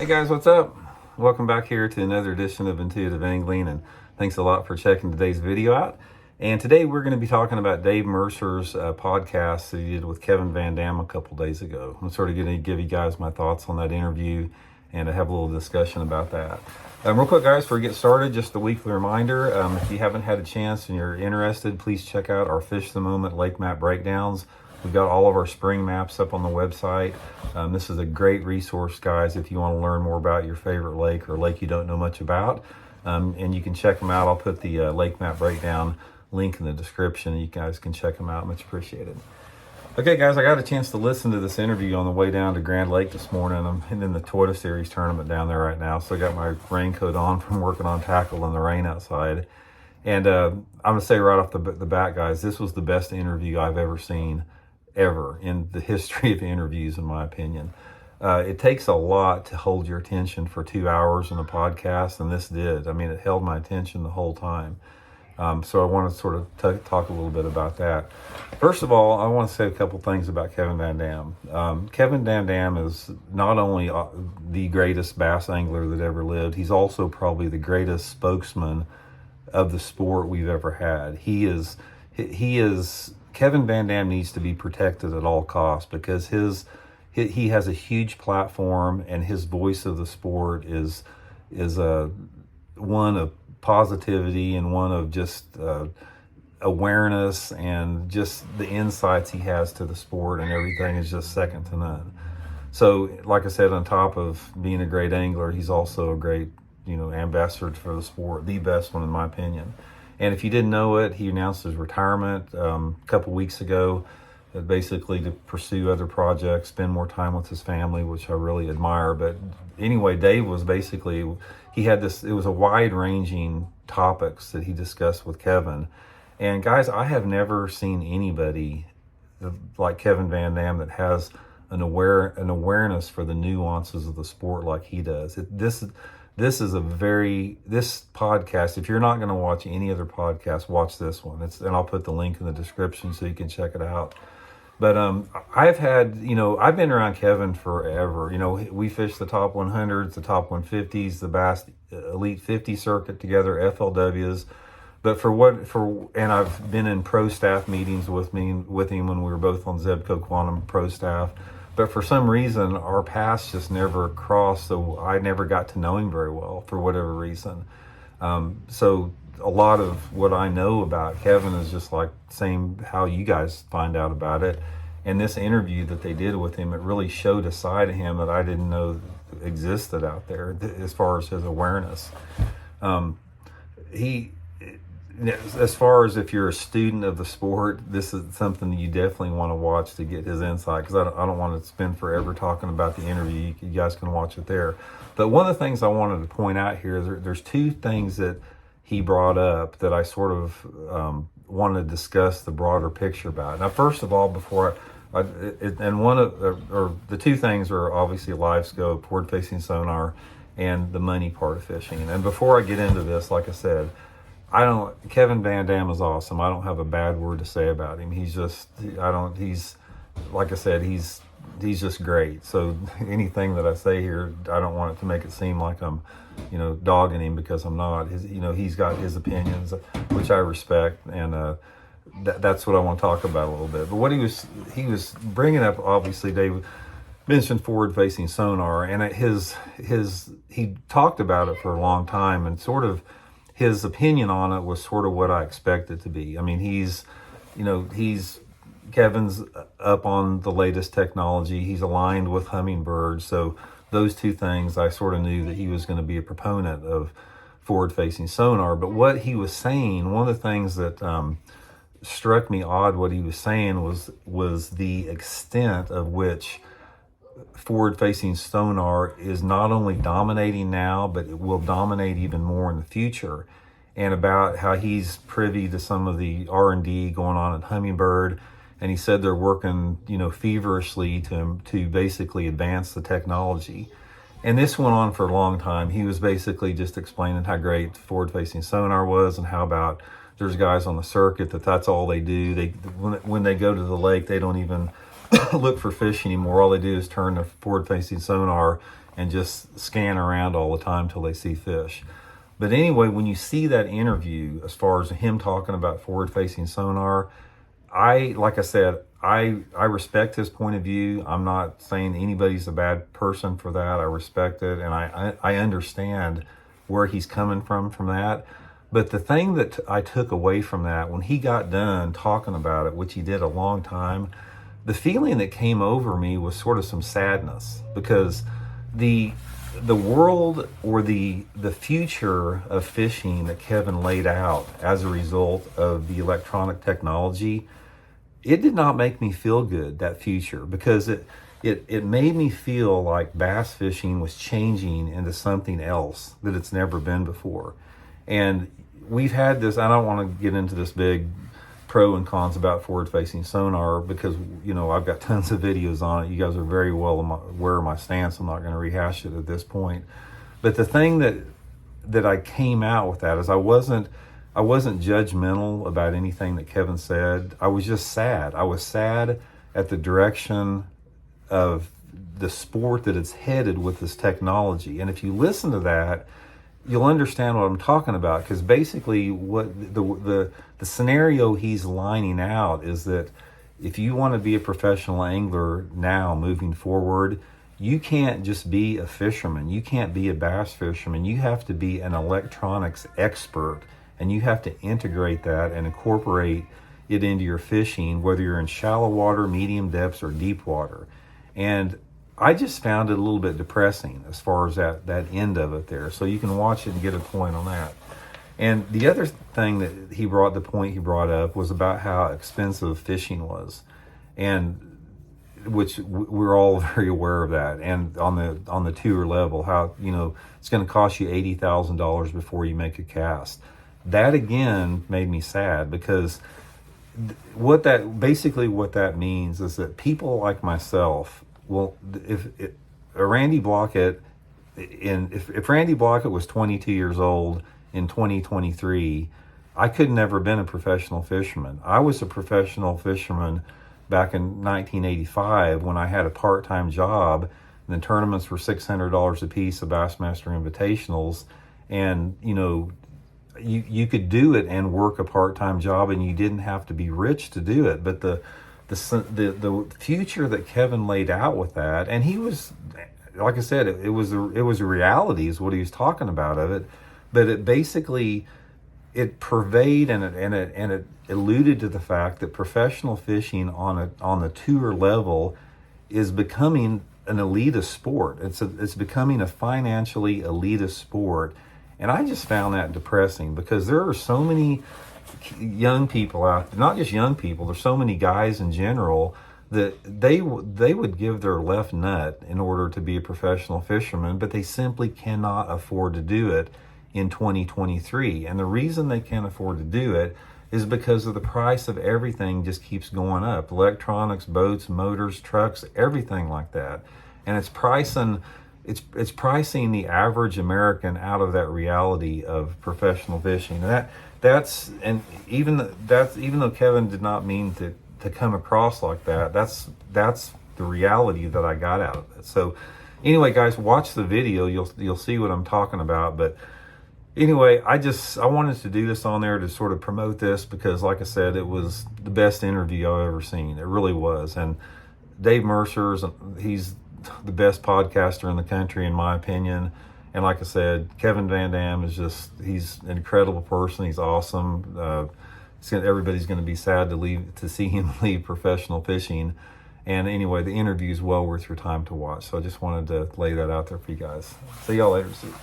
Hey guys, what's up? Welcome back here to another edition of Intuitive Angling, and thanks a lot for checking today's video out. And today we're going to be talking about Dave Mercer's podcast that he did with Kevin Vandam a couple days ago. I'm sort of going to give you guys my thoughts on that interview and have a little discussion about that. Real quick, guys, before we get started, just a weekly reminder, if you haven't had a chance and you're interested, please check out our Fish the Moment Lake Map Breakdowns. We've got all of our spring maps up on the website. This is a great resource, guys, if you want to learn more about your favorite lake or lake you don't know much about. And you can check them out. I'll put the Lake Map Breakdown link in the description. You guys can check them out. Much appreciated. Okay, guys, I got a chance to listen to this interview on the way down to Grand Lake this morning. I'm in the Toyota Series tournament down there right now, so I got my raincoat on from working on tackle in the rain outside. And I'm going to say right off the bat, guys, this was the best interview I've ever seen ever in the history of interviews, in my opinion. It takes a lot to hold your attention for 2 hours in a podcast, and this did. I mean, it held my attention the whole time. So I want to sort of talk a little bit about that. First of all, I want to say a couple things about Kevin Vandam. Kevin Vandam is not only the greatest bass angler that ever lived, he's also probably the greatest spokesman of the sport we've ever had. Kevin Vandam needs to be protected at all costs because he has a huge platform, and his voice of the sport is one of positivity and one of just awareness, and just the insights he has to the sport and everything is just second to none. So, like I said, on top of being a great angler, he's also a great, ambassador for the sport, the best one in my opinion. And if you didn't know it, he announced his retirement a couple weeks ago, basically to pursue other projects, spend more time with his family, which I really admire. But anyway, Dave was basically, it was a wide-ranging topics that he discussed with Kevin. And guys, I have never seen anybody like Kevin Vandam that has an awareness for the nuances of the sport like he does. This podcast, if you're not going to watch any other podcast, watch this one. And I'll put the link in the description so you can check it out. But I've been around Kevin forever. We fished the top 100s, the top 150s, the Bass Elite 50 circuit together, FLWs. But and I've been in pro staff meetings with him when we were both on Zebco Quantum pro staff. But for some reason, our paths just never crossed, so I never got to know him very well for whatever reason. So a lot of what I know about Kevin is just like same how you guys find out about it. And this interview that they did with him, it really showed a side of him that I didn't know existed out there as far as his awareness. As far as if you're a student of the sport, this is something that you definitely want to watch to get his insight, because I don't want to spend forever talking about the interview. You guys can watch it there. But one of the things I wanted to point out here, there's two things that he brought up that I sort of wanted to discuss the broader picture about. Now, first of all, the two things are obviously live scope, forward-facing sonar, and the money part of fishing. And before I get into this, like I said, Kevin Vandam is awesome. I don't have a bad word to say about him. He's like I said, he's just great. So anything that I say here, I don't want it to make it seem like I'm, dogging him, because I'm not. He's got his opinions, which I respect, and that's what I want to talk about a little bit. But what he was bringing up, obviously, Dave mentioned forward-facing sonar, and he talked about it for a long time, and sort of his opinion on it was sort of what I expected to be. I mean, Kevin's up on the latest technology. He's aligned with Humminbird. So those two things, I sort of knew that he was going to be a proponent of forward-facing sonar. But what he was saying, one of the things that struck me odd, what he was saying was the extent of which forward-facing sonar is not only dominating now, but it will dominate even more in the future, and about how he's privy to some of the R&D going on at Humminbird. And he said they're working, feverishly to basically advance the technology. And this went on for a long time. He was basically just explaining how great forward-facing sonar was, and how about there's guys on the circuit that's all they do. When they go to the lake, they don't even look for fish anymore. All they do is turn the forward-facing sonar and just scan around all the time till they see fish. But anyway, when you see that interview, as far as him talking about forward-facing sonar, like I said, I respect his point of view. I'm not saying anybody's a bad person for that. I respect it, and I understand where he's coming from that. But the thing that I took away from that, when he got done talking about it, which he did a long time, the feeling that came over me was sort of some sadness, because the world, or the future of fishing that Kevin laid out as a result of the electronic technology, it did not make me feel good, that future, because it made me feel like bass fishing was changing into something else that it's never been before. And we've had this, I don't want to get into this big pro and cons about forward-facing sonar, because, you know, I've got tons of videos on it. You guys are very well aware of my stance. I'm not going to rehash it at this point. But the thing that I came out with that is I wasn't judgmental about anything that Kevin said. I was just sad. I was sad at the direction of the sport that it's headed with this technology. And if you listen to that, you'll understand what I'm talking about, because basically what the scenario he's lining out is that if you want to be a professional angler now moving forward, you can't just be a fisherman. You can't be a bass fisherman. You have to be an electronics expert, and you have to integrate that and incorporate it into your fishing, whether you're in shallow water, medium depths, or deep water. And I just found it a little bit depressing as far as that end of it there. So you can watch it and get a point on that. And the other thing that he brought up was about how expensive fishing was, and which we're all very aware of that. And on the tour level, how, you know, it's going to cost you $80,000 before you make a cast. That again made me sad, because what that means is that people like myself, well, if Randy Blockett was 22 years old in 2023, I could never been a professional fisherman. I was a professional fisherman back in 1985 when I had a part-time job, and the tournaments were $600 a piece of Bassmaster Invitationals, and you know, you could do it and work a part-time job, and you didn't have to be rich to do it. But the future that Kevin laid out with that, and he was, like I said, it was a reality is what he was talking about of it, but it basically, it pervaded and it alluded to the fact that professional fishing on the tour level is becoming an elitist sport. It's becoming a financially elitist sport, and I just found that depressing, because there are so many young people out there, not just young people, there's so many guys in general that they would give their left nut in order to be a professional fisherman, but they simply cannot afford to do it in 2023. And the reason they can't afford to do it is because of the price of everything just keeps going up. Electronics, boats, motors, trucks, everything like that. And it's pricing the average American out of that reality of professional fishing. And even though Kevin did not mean to come across like that, that's the reality that I got out of it. So anyway, guys, watch the video. You'll see what I'm talking about. But anyway, I wanted to do this on there to sort of promote this, because like I said, it was the best interview I've ever seen. It really was. And Dave Mercer, he's the best podcaster in the country, in my opinion. And like I said, Kevin Vandam he's an incredible person. He's awesome. Everybody's going to be sad to see him leave professional fishing. And anyway, the interview is well worth your time to watch. So I just wanted to lay that out there for you guys. See y'all later. See you.